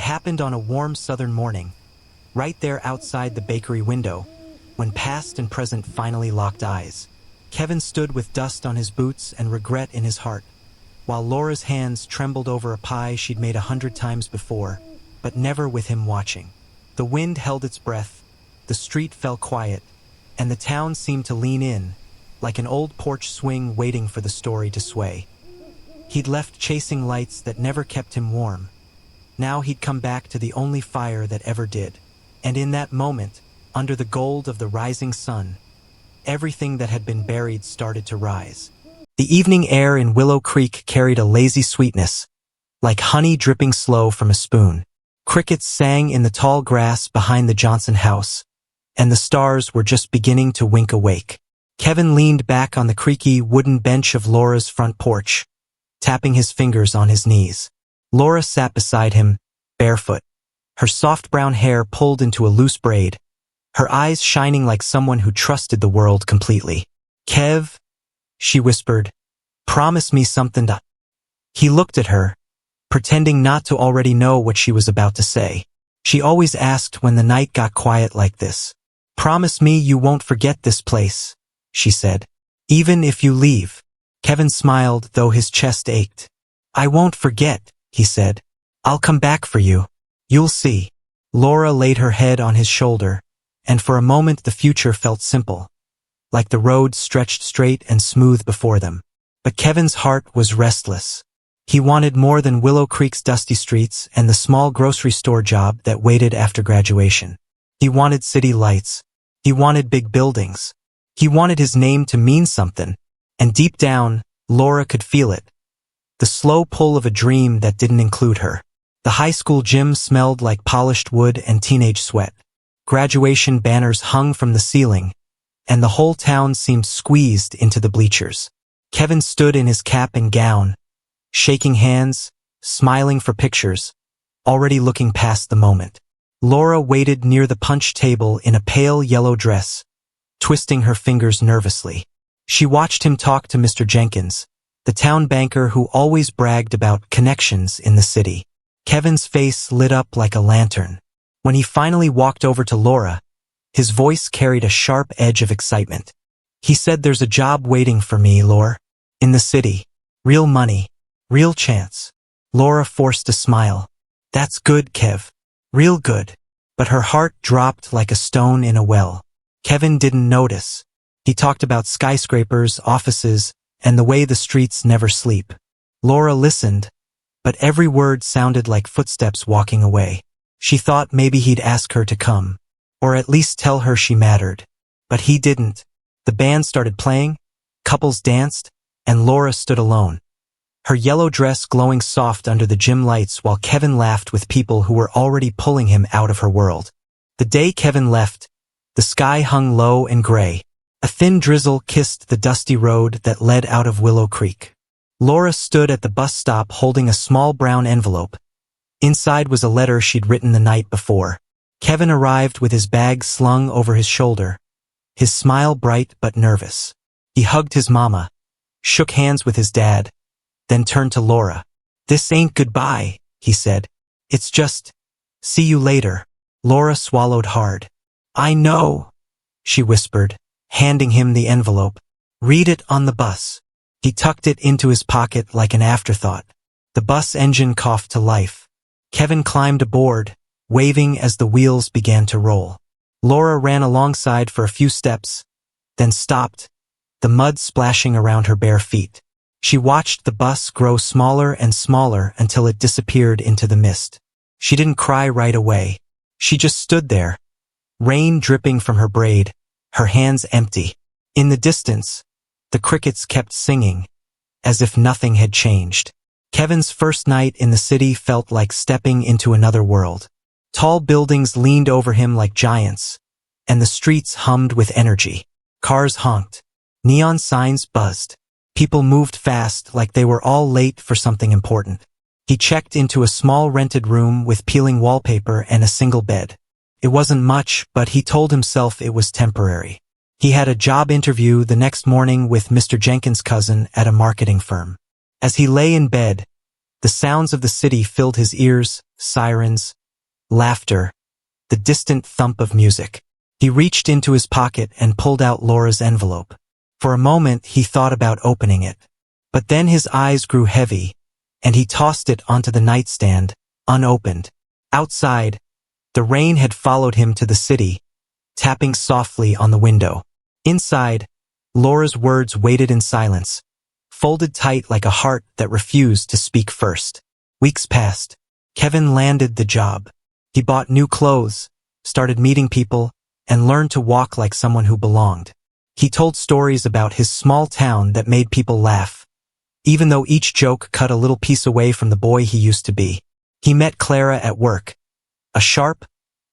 happened on a warm southern morning, right there outside the bakery window, when past and present finally locked eyes. Kevin stood with dust on his boots and regret in his heart, while Laura's hands trembled over a pie she'd made 100 times before, but never with him watching. The wind held its breath, the street fell quiet, and the town seemed to lean in, like an old porch swing waiting for the story to sway. He'd left chasing lights that never kept him warm. Now he'd come back to the only fire that ever did. And in that moment, under the gold of the rising sun, everything that had been buried started to rise. The evening air in Willow Creek carried a lazy sweetness, like honey dripping slow from a spoon. Crickets sang in the tall grass behind the Johnson house, and the stars were just beginning to wink awake. Kevin leaned back on the creaky wooden bench of Laura's front porch, tapping his fingers on his knees. Laura sat beside him, barefoot, her soft brown hair pulled into a loose braid, her eyes shining like someone who trusted the world completely. "Kev," she whispered, "promise me something to—" He looked at her, pretending not to already know what she was about to say. She always asked when the night got quiet like this. "Promise me you won't forget this place," she said. "Even if you leave." Kevin smiled, though his chest ached. "I won't forget," he said. "I'll come back for you. You'll see." Laura laid her head on his shoulder, and for a moment the future felt simple, like the road stretched straight and smooth before them. But Kevin's heart was restless. He wanted more than Willow Creek's dusty streets and the small grocery store job that waited after graduation. He wanted city lights. He wanted big buildings. He wanted his name to mean something, and deep down, Laura could feel it. The slow pull of a dream that didn't include her. The high school gym smelled like polished wood and teenage sweat. Graduation banners hung from the ceiling, and the whole town seemed squeezed into the bleachers. Kevin stood in his cap and gown, shaking hands, smiling for pictures, already looking past the moment. Laura waited near the punch table in a pale yellow dress, twisting her fingers nervously. She watched him talk to Mr. Jenkins, the town banker who always bragged about connections in the city. Kevin's face lit up like a lantern. When he finally walked over to Laura, his voice carried a sharp edge of excitement. He said, "There's a job waiting for me, Laura. In the city. Real money. Real chance." Laura forced a smile. "That's good, Kev. Real good." But her heart dropped like a stone in a well. Kevin didn't notice. He talked about skyscrapers, offices, and the way the streets never sleep. Laura listened, but every word sounded like footsteps walking away. She thought maybe he'd ask her to come, or at least tell her she mattered. But he didn't. The band started playing, couples danced, and Laura stood alone, her yellow dress glowing soft under the gym lights while Kevin laughed with people who were already pulling him out of her world. The day Kevin left, the sky hung low and gray. A thin drizzle kissed the dusty road that led out of Willow Creek. Laura stood at the bus stop holding a small brown envelope. Inside was a letter she'd written the night before. Kevin arrived with his bag slung over his shoulder, his smile bright but nervous. He hugged his mama, shook hands with his dad, then turned to Laura. "This ain't goodbye," he said. "It's just, see you later." Laura swallowed hard. "I know," she whispered, handing him the envelope. "Read it on the bus." He tucked it into his pocket like an afterthought. The bus engine coughed to life. Kevin climbed aboard, waving as the wheels began to roll. Laura ran alongside for a few steps, then stopped, the mud splashing around her bare feet. She watched the bus grow smaller and smaller until it disappeared into the mist. She didn't cry right away. She just stood there, rain dripping from her braid, her hands empty. In the distance, the crickets kept singing, as if nothing had changed. Kevin's first night in the city felt like stepping into another world. Tall buildings leaned over him like giants, and the streets hummed with energy. Cars honked. Neon signs buzzed. People moved fast like they were all late for something important. He checked into a small rented room with peeling wallpaper and a single bed. It wasn't much, but he told himself it was temporary. He had a job interview the next morning with Mr. Jenkins' cousin at a marketing firm. As he lay in bed, the sounds of the city filled his ears, sirens, laughter, the distant thump of music. He reached into his pocket and pulled out Laura's envelope. For a moment he thought about opening it. But then his eyes grew heavy, and he tossed it onto the nightstand, unopened. Outside, the rain had followed him to the city, tapping softly on the window. Inside, Laura's words waited in silence, folded tight like a heart that refused to speak first. Weeks passed. Kevin landed the job. He bought new clothes, started meeting people, and learned to walk like someone who belonged. He told stories about his small town that made people laugh, even though each joke cut a little piece away from the boy he used to be. He met Clara at work, a sharp,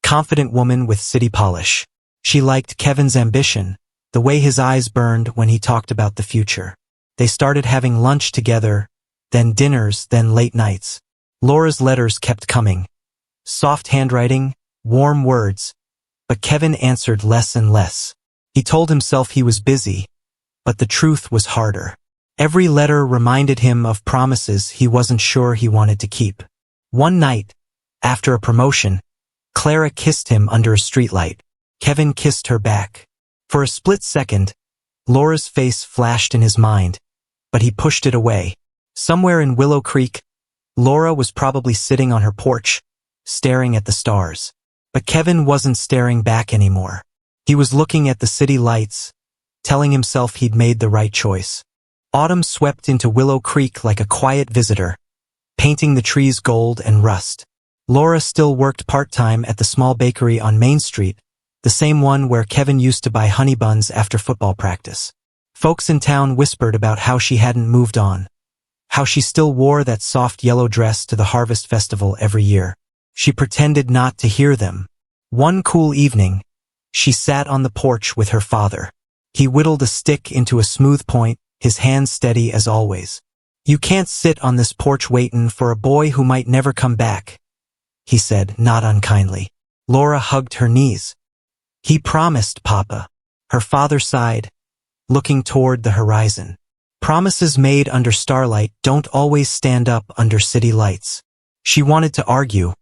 confident woman with city polish. She liked Kevin's ambition, the way his eyes burned when he talked about the future. They started having lunch together, then dinners, then late nights. Laura's letters kept coming. Soft handwriting, warm words, but Kevin answered less and less. He told himself he was busy, but the truth was harder. Every letter reminded him of promises he wasn't sure he wanted to keep. One night, after a promotion, Clara kissed him under a streetlight. Kevin kissed her back. For a split second, Laura's face flashed in his mind, but he pushed it away. Somewhere in Willow Creek, Laura was probably sitting on her porch, staring at the stars. But Kevin wasn't staring back anymore. He was looking at the city lights, telling himself he'd made the right choice. Autumn swept into Willow Creek like a quiet visitor, painting the trees gold and rust. Laura still worked part-time at the small bakery on Main Street, the same one where Kevin used to buy honey buns after football practice. Folks in town whispered about how she hadn't moved on, how she still wore that soft yellow dress to the Harvest Festival every year. She pretended not to hear them. One cool evening, she sat on the porch with her father. He whittled a stick into a smooth point, his hands steady as always. "You can't sit on this porch waitin' for a boy who might never come back," he said, not unkindly. Laura hugged her knees. "He promised, Papa." Her father sighed, looking toward the horizon. Promises made under starlight don't always stand up under city lights. She wanted to argue,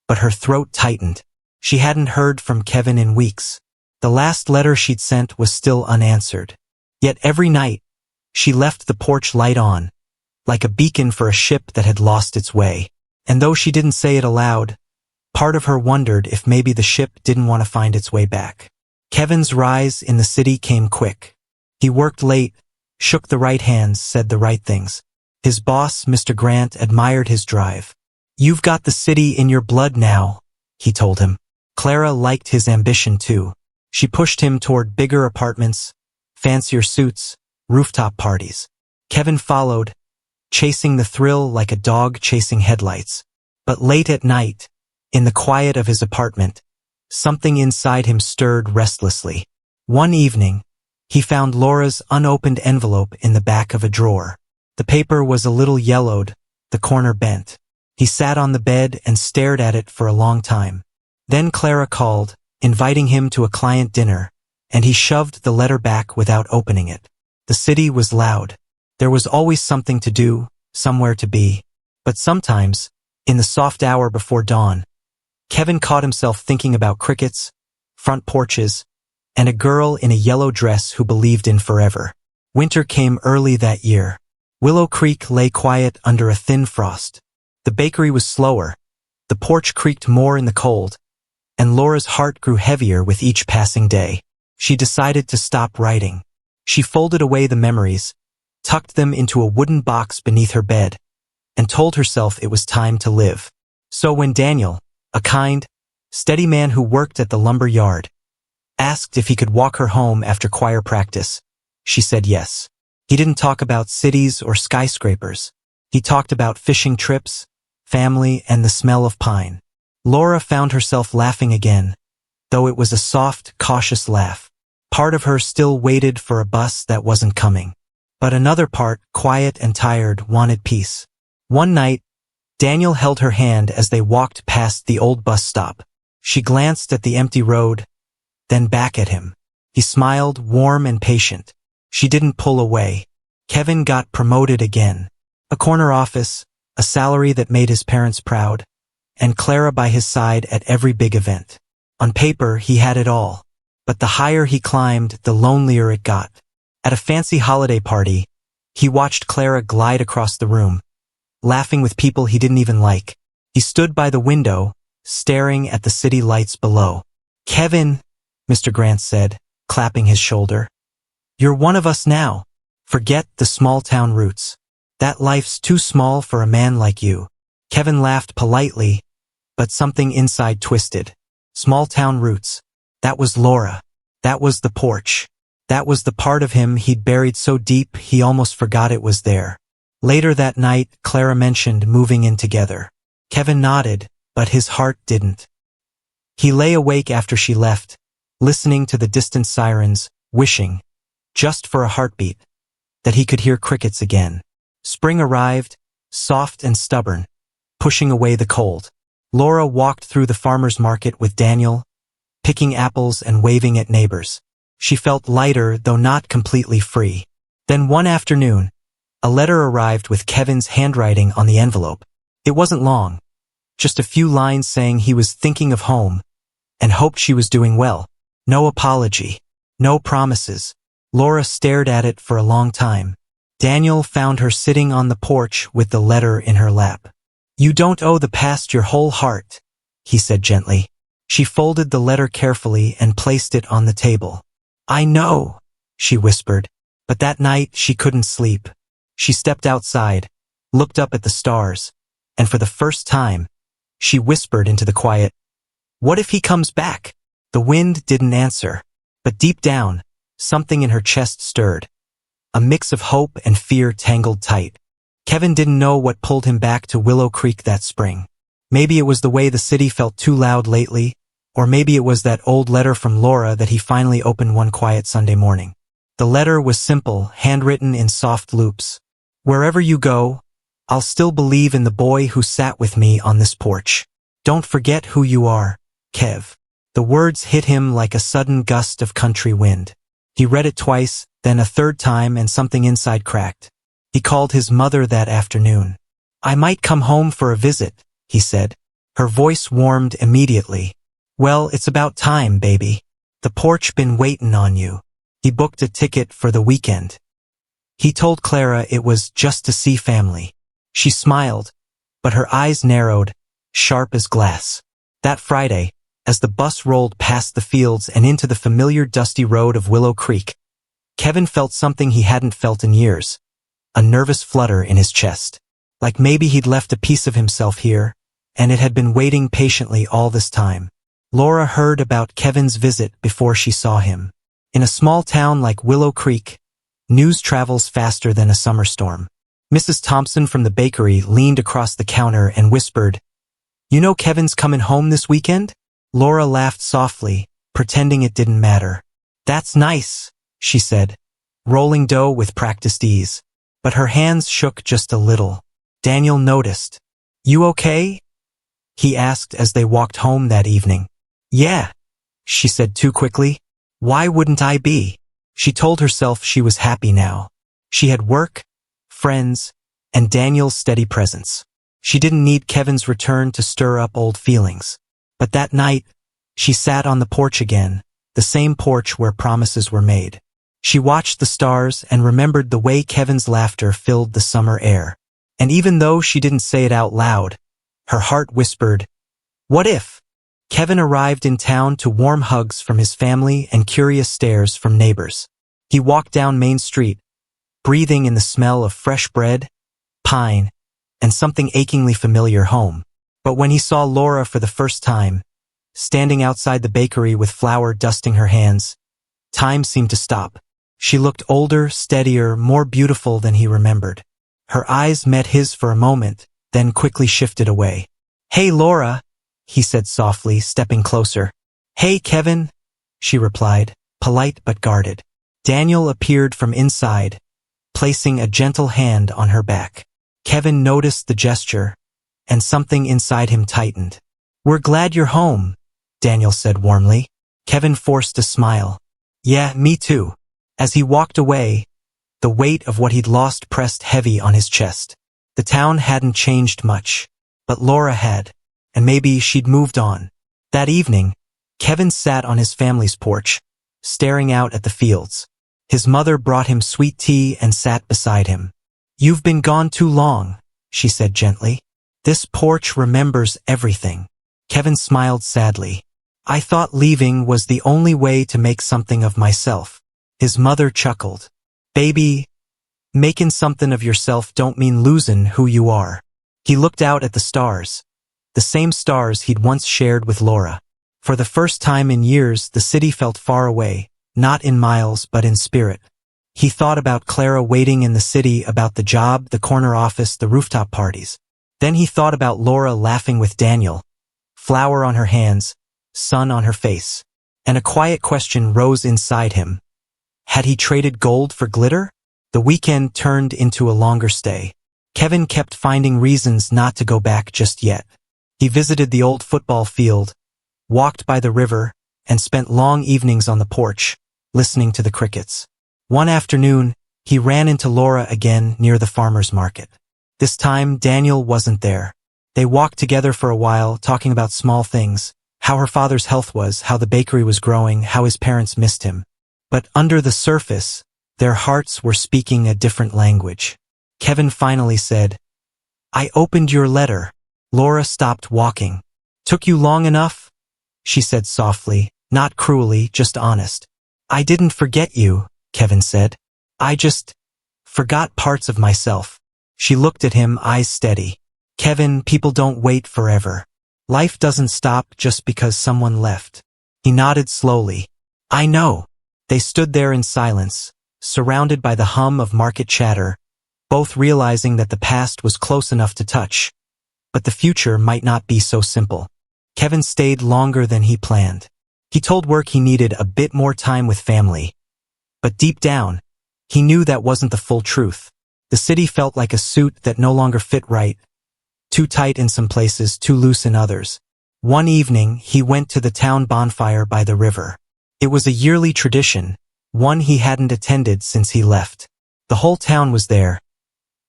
but her throat tightened. She hadn't heard from Kevin in weeks. The last letter she'd sent was still unanswered. Yet every night, she left the porch light on, like a beacon for a ship that had lost its way. And though she didn't say it aloud, part of her wondered if maybe the ship didn't want to find its way back. Kevin's rise in the city came quick. He worked late, shook the right hands, said the right things. His boss, Mr. Grant, admired his drive. "You've got the city in your blood now," he told him. Clara liked his ambition too. She pushed him toward bigger apartments, fancier suits, rooftop parties. Kevin followed, chasing the thrill like a dog chasing headlights. But late at night, in the quiet of his apartment, something inside him stirred restlessly. One evening, he found Laura's unopened envelope in the back of a drawer. The paper was a little yellowed, the corner bent. He sat on the bed and stared at it for a long time. Then Clara called, inviting him to a client dinner, and he shoved the letter back without opening it. The city was loud. There was always something to do, somewhere to be. But sometimes, in the soft hour before dawn, Kevin caught himself thinking about crickets, front porches, and a girl in a yellow dress who believed in forever. Winter came early that year. Willow Creek lay quiet under a thin frost. The bakery was slower, the porch creaked more in the cold, and Laura's heart grew heavier with each passing day. She decided to stop writing. She folded away the memories, tucked them into a wooden box beneath her bed, and told herself it was time to live. So when Daniel, a kind, steady man who worked at the lumber yard, asked if he could walk her home after choir practice, she said yes. He didn't talk about cities or skyscrapers. He talked about fishing trips, family, and the smell of pine. Laura found herself laughing again, though it was a soft, cautious laugh. Part of her still waited for a bus that wasn't coming. But another part, quiet and tired, wanted peace. One night, Daniel held her hand as they walked past the old bus stop. She glanced at the empty road, then back at him. He smiled, warm and patient. She didn't pull away. Kevin got promoted again. A corner office, a salary that made his parents proud, and Clara by his side at every big event. On paper, he had it all. But the higher he climbed, the lonelier it got. At a fancy holiday party, he watched Clara glide across the room, laughing with people he didn't even like. He stood by the window, staring at the city lights below. "Kevin," Mr. Grant said, clapping his shoulder. "You're one of us now. Forget the small-town roots. That life's too small for a man like you." Kevin laughed politely, but something inside twisted. Small-town roots. That was Laura. That was the porch. That was the part of him he'd buried so deep he almost forgot it was there. Later that night, Clara mentioned moving in together. Kevin nodded, but his heart didn't. He lay awake after she left, listening to the distant sirens, wishing, just for a heartbeat, that he could hear crickets again. Spring arrived, soft and stubborn, pushing away the cold. Laura walked through the farmer's market with Daniel, picking apples and waving at neighbors. She felt lighter, though not completely free. Then one afternoon, a letter arrived with Kevin's handwriting on the envelope. It wasn't long, just a few lines saying he was thinking of home and hoped she was doing well. No apology, no promises. Laura stared at it for a long time. Daniel found her sitting on the porch with the letter in her lap. "You don't owe the past your whole heart," he said gently. She folded the letter carefully and placed it on the table. "I know," she whispered, but that night she couldn't sleep. She stepped outside, looked up at the stars, and for the first time, she whispered into the quiet, "What if he comes back?" The wind didn't answer, but deep down, something in her chest stirred. A mix of hope and fear tangled tight. Kevin didn't know what pulled him back to Willow Creek that spring. Maybe it was the way the city felt too loud lately, or maybe it was that old letter from Laura that he finally opened one quiet Sunday morning. The letter was simple, handwritten in soft loops. "Wherever you go, I'll still believe in the boy who sat with me on this porch. Don't forget who you are, Kev." The words hit him like a sudden gust of country wind. He read it twice, then a third time, and something inside cracked. He called his mother that afternoon. "I might come home for a visit," he said. Her voice warmed immediately. "Well, it's about time, baby. The porch been waitin' on you." He booked a ticket for the weekend. He told Clara it was just to see family. She smiled, but her eyes narrowed, sharp as glass. That Friday, as the bus rolled past the fields and into the familiar dusty road of Willow Creek, Kevin felt something he hadn't felt in years, a nervous flutter in his chest. Like maybe he'd left a piece of himself here, and it had been waiting patiently all this time. Laura heard about Kevin's visit before she saw him. In a small town like Willow Creek, news travels faster than a summer storm. Mrs. Thompson from the bakery leaned across the counter and whispered, "You know Kevin's coming home this weekend?" Laura laughed softly, pretending it didn't matter. "That's nice," she said, rolling dough with practiced ease. But her hands shook just a little. Daniel noticed. "You okay?" he asked as they walked home that evening. "Yeah," she said too quickly. "Why wouldn't I be?" She told herself she was happy now. She had work, friends, and Daniel's steady presence. She didn't need Kevin's return to stir up old feelings. But that night, she sat on the porch again, the same porch where promises were made. She watched the stars and remembered the way Kevin's laughter filled the summer air. And even though she didn't say it out loud, her heart whispered, "What if?" Kevin arrived in town to warm hugs from his family and curious stares from neighbors. He walked down Main Street, breathing in the smell of fresh bread, pine, and something achingly familiar home. But when he saw Laura for the first time, standing outside the bakery with flour dusting her hands, time seemed to stop. She looked older, steadier, more beautiful than he remembered. Her eyes met his for a moment, then quickly shifted away. "Hey, Laura," he said softly, stepping closer. "Hey, Kevin," she replied, polite but guarded. Daniel appeared from inside, placing a gentle hand on her back. Kevin noticed the gesture, and something inside him tightened. "We're glad you're home," Daniel said warmly. Kevin forced a smile. "Yeah, me too." As he walked away, the weight of what he'd lost pressed heavy on his chest. The town hadn't changed much, but Laura had. and maybe she'd moved on. That evening, Kevin sat on his family's porch, staring out at the fields. His mother brought him sweet tea and sat beside him. "You've been gone too long," she said gently. "This porch remembers everything." Kevin smiled sadly. "I thought leaving was the only way to make something of myself." His mother chuckled. "Baby, making something of yourself don't mean losing who you are." He looked out at the stars, the same stars he'd once shared with Laura. For the first time in years, the city felt far away, not in miles but in spirit. He thought about Clara waiting in the city, about the job, the corner office, the rooftop parties. Then he thought about Laura laughing with Daniel, flower on her hands, sun on her face. And a quiet question rose inside him. Had he traded gold for glitter? The weekend turned into a longer stay. Kevin kept finding reasons not to go back just yet. He visited the old football field, walked by the river, and spent long evenings on the porch, listening to the crickets. One afternoon, he ran into Laura again near the farmer's market. This time, Daniel wasn't there. They walked together for a while, talking about small things, how her father's health was, how the bakery was growing, how his parents missed him. But under the surface, their hearts were speaking a different language. Kevin finally said, "I opened your letter." Laura stopped walking. "Took you long enough?" she said softly, not cruelly, just honest. "I didn't forget you," Kevin said. "I just forgot parts of myself." She looked at him, eyes steady. "Kevin, people don't wait forever. Life doesn't stop just because someone left." He nodded slowly. "I know." They stood there in silence, surrounded by the hum of market chatter, both realizing that the past was close enough to touch, but the future might not be so simple. Kevin stayed longer than he planned. He told work he needed a bit more time with family. But deep down, he knew that wasn't the full truth. The city felt like a suit that no longer fit right, too tight in some places, too loose in others. One evening, he went to the town bonfire by the river. It was a yearly tradition, one he hadn't attended since he left. The whole town was there,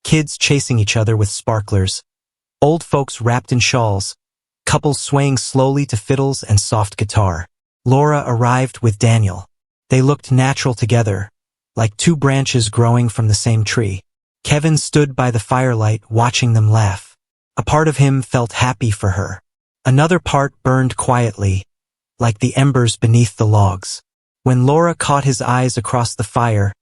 kids chasing each other with sparklers, old folks wrapped in shawls, couples swaying slowly to fiddles and soft guitar. Laura arrived with Daniel. They looked natural together, like two branches growing from the same tree. Kevin stood by the firelight watching them laugh. A part of him felt happy for her. Another part burned quietly, like the embers beneath the logs. When Laura caught his eyes across the fire,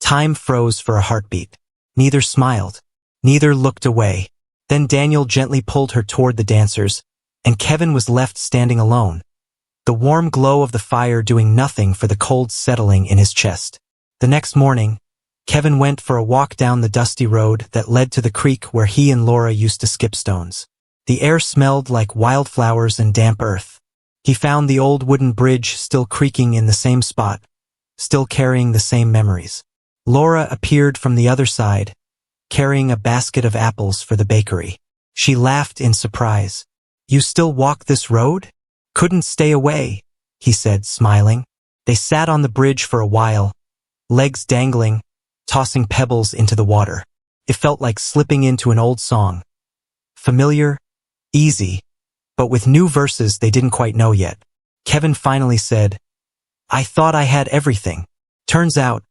time froze for a heartbeat. Neither smiled. Neither looked away. Then Daniel gently pulled her toward the dancers, and Kevin was left standing alone, the warm glow of the fire doing nothing for the cold settling in his chest. The next morning, Kevin went for a walk down the dusty road that led to the creek where he and Laura used to skip stones. The air smelled like wildflowers and damp earth. He found the old wooden bridge still creaking in the same spot, still carrying the same memories. Laura appeared from the other side, carrying a basket of apples for the bakery. She laughed in surprise. "You still walk this road?" "Couldn't stay away," he said, smiling. They sat on the bridge for a while, legs dangling, tossing pebbles into the water. It felt like slipping into an old song. Familiar, easy, but with new verses they didn't quite know yet. Kevin finally said, "I thought I had everything. Turns out,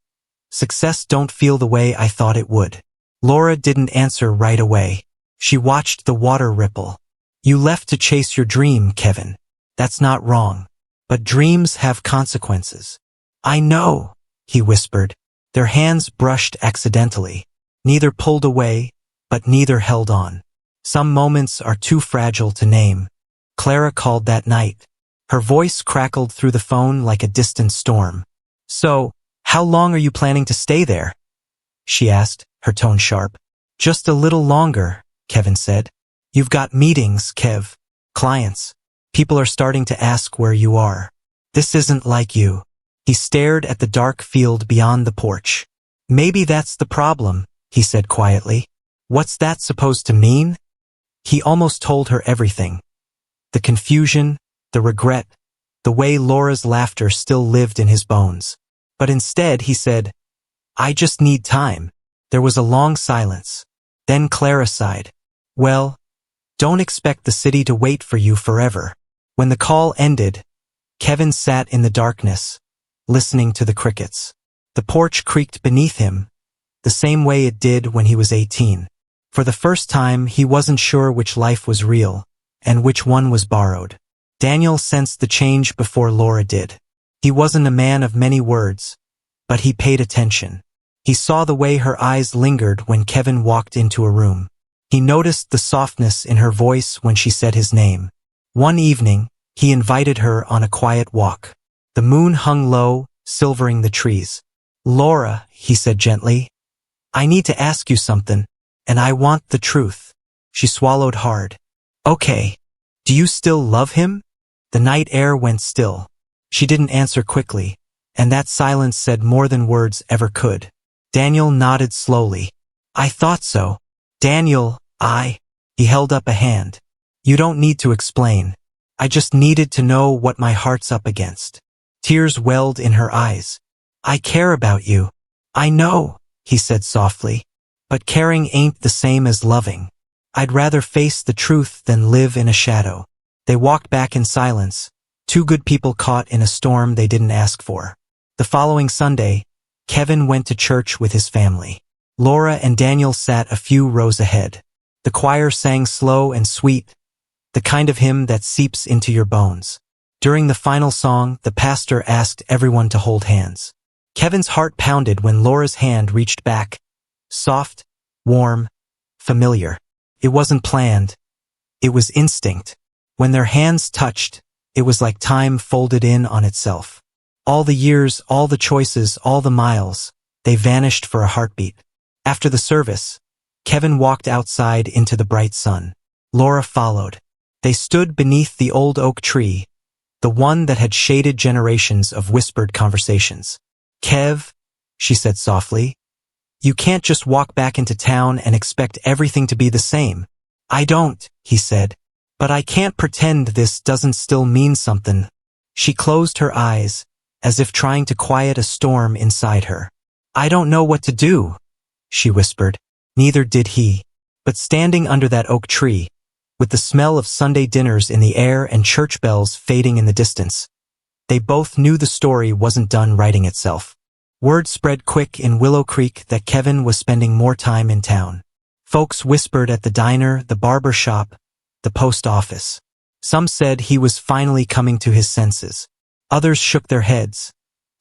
success don't feel the way I thought it would." Laura didn't answer right away. She watched the water ripple. "You left to chase your dream, Kevin. That's not wrong. But dreams have consequences." "I know," he whispered. Their hands brushed accidentally. Neither pulled away, but neither held on. Some moments are too fragile to name. Clara called that night. Her voice crackled through the phone like a distant storm. "So, how long are you planning to stay there?" she asked, her tone sharp. "Just a little longer," Kevin said. "You've got meetings, Kev. Clients. People are starting to ask where you are. This isn't like you." He stared at the dark field beyond the porch. "Maybe that's the problem," he said quietly. "What's that supposed to mean?" He almost told her everything. The confusion, the regret, the way Laura's laughter still lived in his bones. But instead he said, "I just need time." There was a long silence. Then Clara sighed. "Well, Don't expect the city to wait for you forever. When the call ended, Kevin sat in the darkness, listening to the crickets. The porch creaked beneath him, the same way it did when he was 18. For the first time, he wasn't sure which life was real, and which one was borrowed. Daniel sensed the change before Laura did. He wasn't a man of many words, but he paid attention. He saw the way her eyes lingered when Kevin walked into a room. He noticed the softness in her voice when she said his name. One evening, he invited her on a quiet walk. The moon hung low, silvering the trees. "Laura," he said gently, "I need to ask you something, and I want the truth." She swallowed hard. "Okay. Do you still love him?" The night air went still. She didn't answer quickly, and that silence said more than words ever could. Daniel nodded slowly. "I thought so. Daniel, He held up a hand. "You don't need to explain. I just needed to know what my heart's up against." Tears welled in her eyes. "I care about you." "I know," he said softly. "But caring ain't the same as loving. I'd rather face the truth than live in a shadow." They walked back in silence, two good people caught in a storm they didn't ask for. The following Sunday, Kevin went to church with his family. Laura and Daniel sat a few rows ahead. The choir sang slow and sweet, the kind of hymn that seeps into your bones. During the final song, the pastor asked everyone to hold hands. Kevin's heart pounded when Laura's hand reached back, soft, warm, familiar. It wasn't planned. It was instinct. When their hands touched, it was like time folded in on itself. All the years, all the choices, all the miles, they vanished for a heartbeat. After the service, Kevin walked outside into the bright sun. Laura followed. They stood beneath the old oak tree, the one that had shaded generations of whispered conversations. "Kev," she said softly, "you can't just walk back into town and expect everything to be the same." "I don't," he said. "But I can't pretend this doesn't still mean something." She closed her eyes, as if trying to quiet a storm inside her. "I don't know what to do," she whispered. Neither did he. But standing under that oak tree, with the smell of Sunday dinners in the air and church bells fading in the distance, they both knew the story wasn't done writing itself. Word spread quick in Willow Creek that Kevin was spending more time in town. Folks whispered at the diner, the barber shop, the post office. Some said he was finally coming to his senses. Others shook their heads,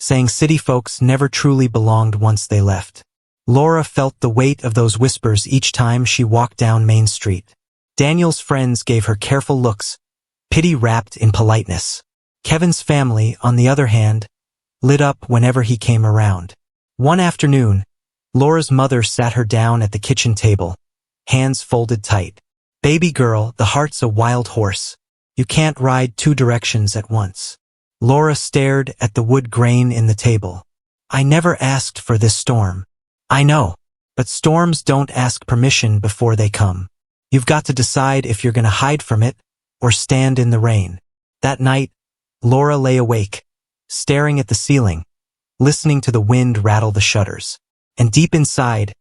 saying city folks never truly belonged once they left. Laura felt the weight of those whispers each time she walked down Main Street. Daniel's friends gave her careful looks, pity wrapped in politeness. Kevin's family, on the other hand, lit up whenever he came around. One afternoon, Laura's mother sat her down at the kitchen table, hands folded tight. "Baby girl, the heart's a wild horse. You can't ride two directions at once." Laura stared at the wood grain in the table. "I never asked for this storm." "I know, but storms don't ask permission before they come. You've got to decide if you're going to hide from it or stand in the rain." That night, Laura lay awake, staring at the ceiling, listening to the wind rattle the shutters. And deep inside,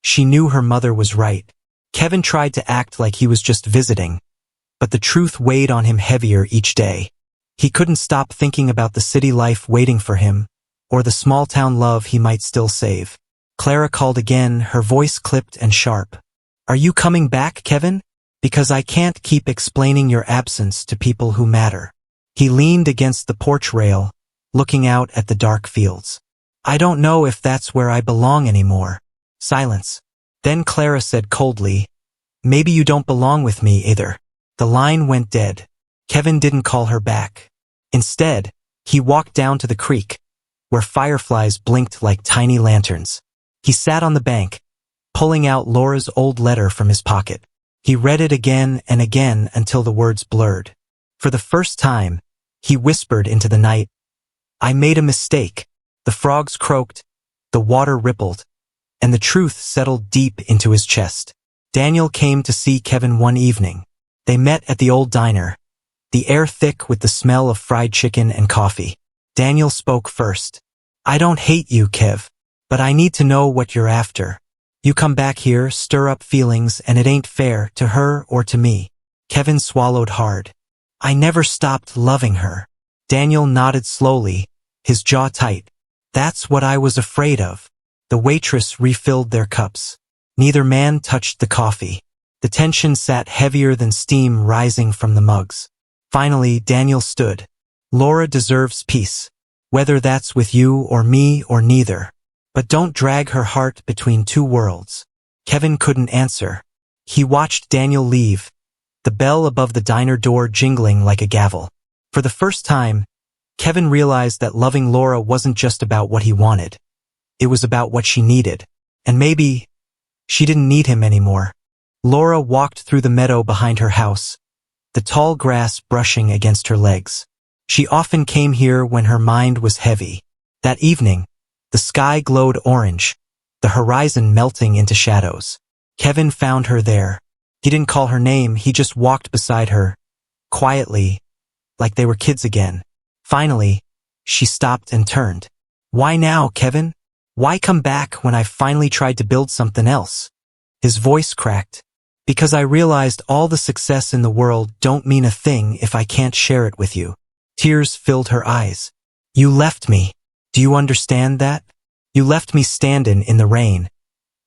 she knew her mother was right. Kevin tried to act like he was just visiting, but the truth weighed on him heavier each day. He couldn't stop thinking about the city life waiting for him, or the small-town love he might still save. Clara called again, her voice clipped and sharp. "Are you coming back, Kevin? Because I can't keep explaining your absence to people who matter." He leaned against the porch rail, looking out at the dark fields. "I don't know if that's where I belong anymore." Silence. Then Clara said coldly, "Maybe you don't belong with me either." The line went dead. Kevin didn't call her back. Instead, he walked down to the creek, where fireflies blinked like tiny lanterns. He sat on the bank, pulling out Laura's old letter from his pocket. He read it again and again until the words blurred. For the first time, he whispered into the night, "I made a mistake." The frogs croaked, the water rippled, and the truth settled deep into his chest. Daniel came to see Kevin one evening. They met at the old diner, the air thick with the smell of fried chicken and coffee. Daniel spoke first. "I don't hate you, Kev, but I need to know what you're after. You come back here, stir up feelings, and it ain't fair to her or to me." Kevin swallowed hard. I never stopped loving her. Daniel nodded slowly, his jaw tight. That's what I was afraid of. The waitress refilled their cups. Neither man touched the coffee. The tension sat heavier than steam rising from the mugs. Finally, Daniel stood. Laura deserves peace. Whether that's with you or me or neither. But don't drag her heart between two worlds. Kevin couldn't answer. He watched Daniel leave, the bell above the diner door jingling like a gavel. For the first time, Kevin realized that loving Laura wasn't just about what he wanted. It was about what she needed. And maybe she didn't need him anymore. Laura walked through the meadow behind her house, the tall grass brushing against her legs. She often came here when her mind was heavy. That evening, the sky glowed orange, the horizon melting into shadows. Kevin found her there. He didn't call her name, he just walked beside her, quietly, like they were kids again. Finally, she stopped and turned. Why now, Kevin? Why come back when I finally tried to build something else? His voice cracked. Because I realized all the success in the world don't mean a thing if I can't share it with you. Tears filled her eyes. You left me. Do you understand that? You left me standing in the rain,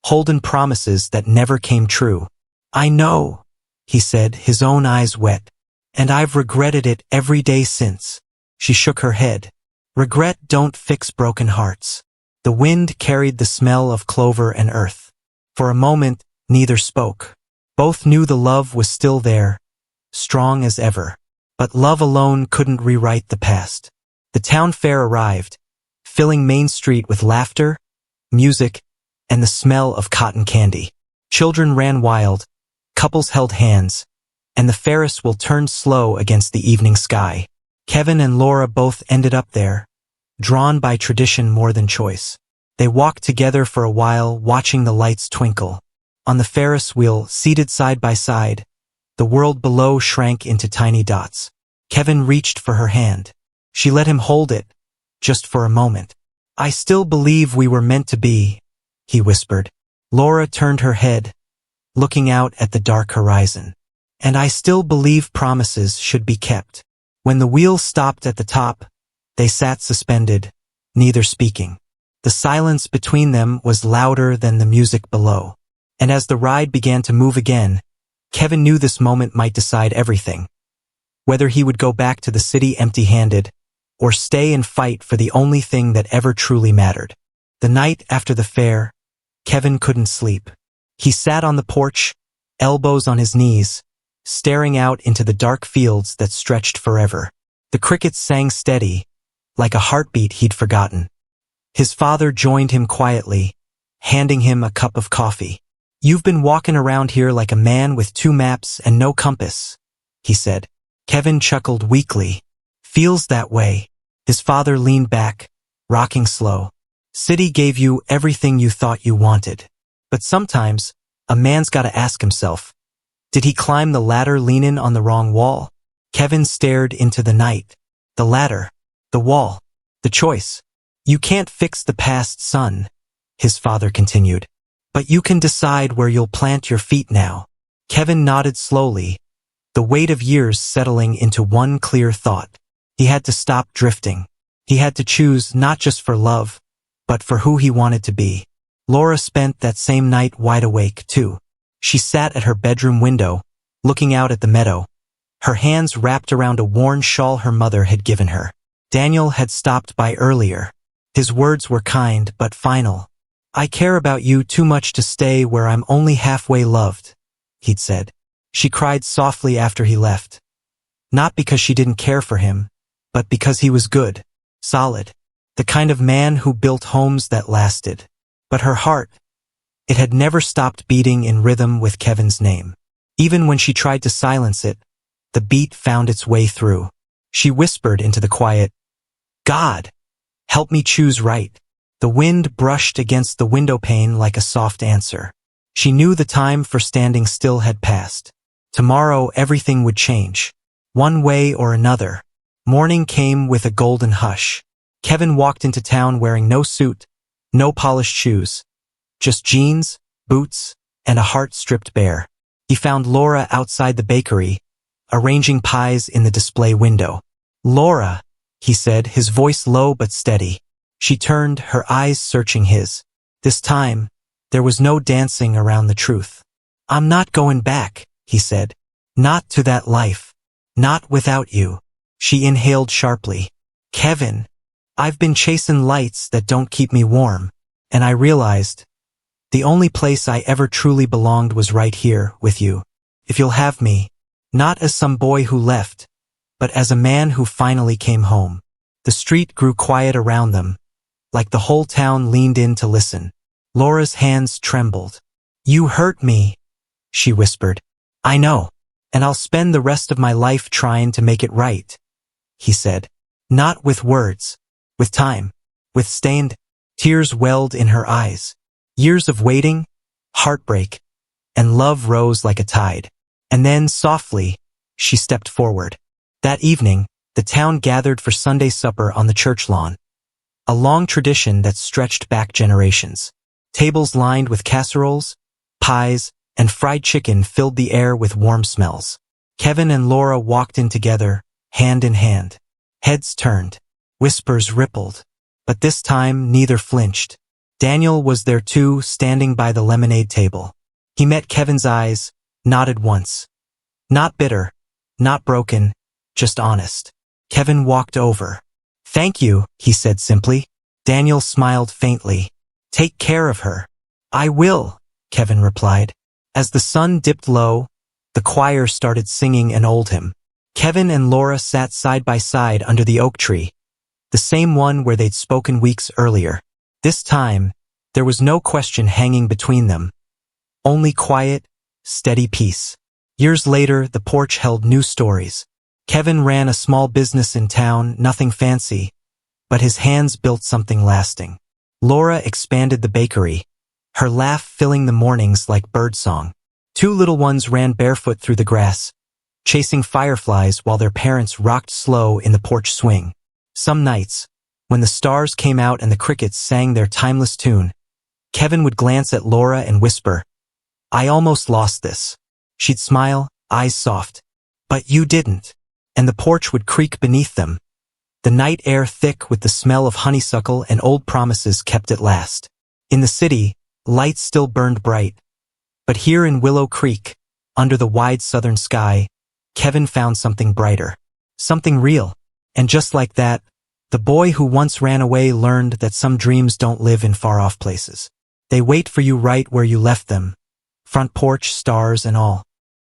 holding promises that never came true. I know, he said, his own eyes wet. And I've regretted it every day since. She shook her head. Regret don't fix broken hearts. The wind carried the smell of clover and earth. For a moment, neither spoke. Both knew the love was still there, strong as ever. But love alone couldn't rewrite the past. The town fair arrived, filling Main Street with laughter, music, and the smell of cotton candy. Children ran wild, couples held hands, and the Ferris wheel turned slow against the evening sky. Kevin and Laura both ended up there, drawn by tradition more than choice. They walked together for a while, watching the lights twinkle. On the Ferris wheel, seated side by side, the world below shrank into tiny dots. Kevin reached for her hand. She let him hold it, just for a moment. I still believe we were meant to be, he whispered. Laura turned her head, looking out at the dark horizon. And I still believe promises should be kept. When the wheel stopped at the top, they sat suspended, neither speaking. The silence between them was louder than the music below. And as the ride began to move again, Kevin knew this moment might decide everything. Whether he would go back to the city empty-handed, or stay and fight for the only thing that ever truly mattered. The night after the fair, Kevin couldn't sleep. He sat on the porch, elbows on his knees, staring out into the dark fields that stretched forever. The crickets sang steady, like a heartbeat he'd forgotten. His father joined him quietly, handing him a cup of coffee. You've been walking around here like a man with 2 maps and no compass, he said. Kevin chuckled weakly. Feels that way. His father leaned back, rocking slow. City gave you everything you thought you wanted. But sometimes, a man's gotta ask himself, did he climb the ladder leaning on the wrong wall? Kevin stared into the night. The ladder, the wall, the choice. You can't fix the past, son, his father continued. But you can decide where you'll plant your feet now. Kevin nodded slowly, the weight of years settling into one clear thought. He had to stop drifting. He had to choose not just for love, but for who he wanted to be. Laura spent that same night wide awake, too. She sat at her bedroom window, looking out at the meadow, her hands wrapped around a worn shawl her mother had given her. Daniel had stopped by earlier. His words were kind but final. I care about you too much to stay where I'm only halfway loved, he'd said. She cried softly after he left. Not because she didn't care for him, but because he was good, solid, the kind of man who built homes that lasted. But her heart, it had never stopped beating in rhythm with Kevin's name. Even when she tried to silence it, the beat found its way through. She whispered into the quiet, God, help me choose right. The wind brushed against the window pane like a soft answer. She knew the time for standing still had passed. Tomorrow everything would change. One way or another. Morning came with a golden hush. Kevin walked into town wearing no suit, no polished shoes. Just jeans, boots, and a heart stripped bare. He found Laura outside the bakery, arranging pies in the display window. "Laura," he said, his voice low but steady. She turned, her eyes searching his. This time, there was no dancing around the truth. "I'm not going back," he said. "Not to that life. Not without you." She inhaled sharply. "Kevin, I've been chasing lights that don't keep me warm, and I realized the only place I ever truly belonged was right here with you. If you'll have me, not as some boy who left, but as a man who finally came home." The street grew quiet around them, like the whole town leaned in to listen. Laura's hands trembled. "You hurt me," she whispered. "I know, and I'll spend the rest of my life trying to make it right," he said. "Not with words, with time, with stained." Tears welled in her eyes. Years of waiting, heartbreak, and love rose like a tide. And then, softly, she stepped forward. That evening, the town gathered for Sunday supper on the church lawn, a long tradition that stretched back generations. Tables lined with casseroles, pies, and fried chicken filled the air with warm smells. Kevin and Laura walked in together, hand in hand. Heads turned, whispers rippled, but this time neither flinched. Daniel was there too, standing by the lemonade table. He met Kevin's eyes, nodded once. Not bitter, not broken, just honest. Kevin walked over. "Thank you," he said simply. Daniel smiled faintly. "Take care of her." "I will," Kevin replied. As the sun dipped low, the choir started singing an old hymn. Kevin and Laura sat side by side under the oak tree, the same one where they'd spoken weeks earlier. This time, there was no question hanging between them. Only quiet, steady peace. Years later, the porch held new stories. Kevin ran a small business in town, nothing fancy, but his hands built something lasting. Laura expanded the bakery, her laugh filling the mornings like birdsong. Two little ones ran barefoot through the grass, chasing fireflies while their parents rocked slow in the porch swing. Some nights, when the stars came out and the crickets sang their timeless tune, Kevin would glance at Laura and whisper, "I almost lost this." She'd smile, eyes soft. "But you didn't." And the porch would creak beneath them, the night air thick with the smell of honeysuckle and old promises kept at last. In the city, lights still burned bright, but here in Willow Creek, under the wide southern sky, Kevin found something brighter, something real. And just like that, the boy who once ran away learned that some dreams don't live in far-off places. They wait for you right where you left them, front porch, stars and all.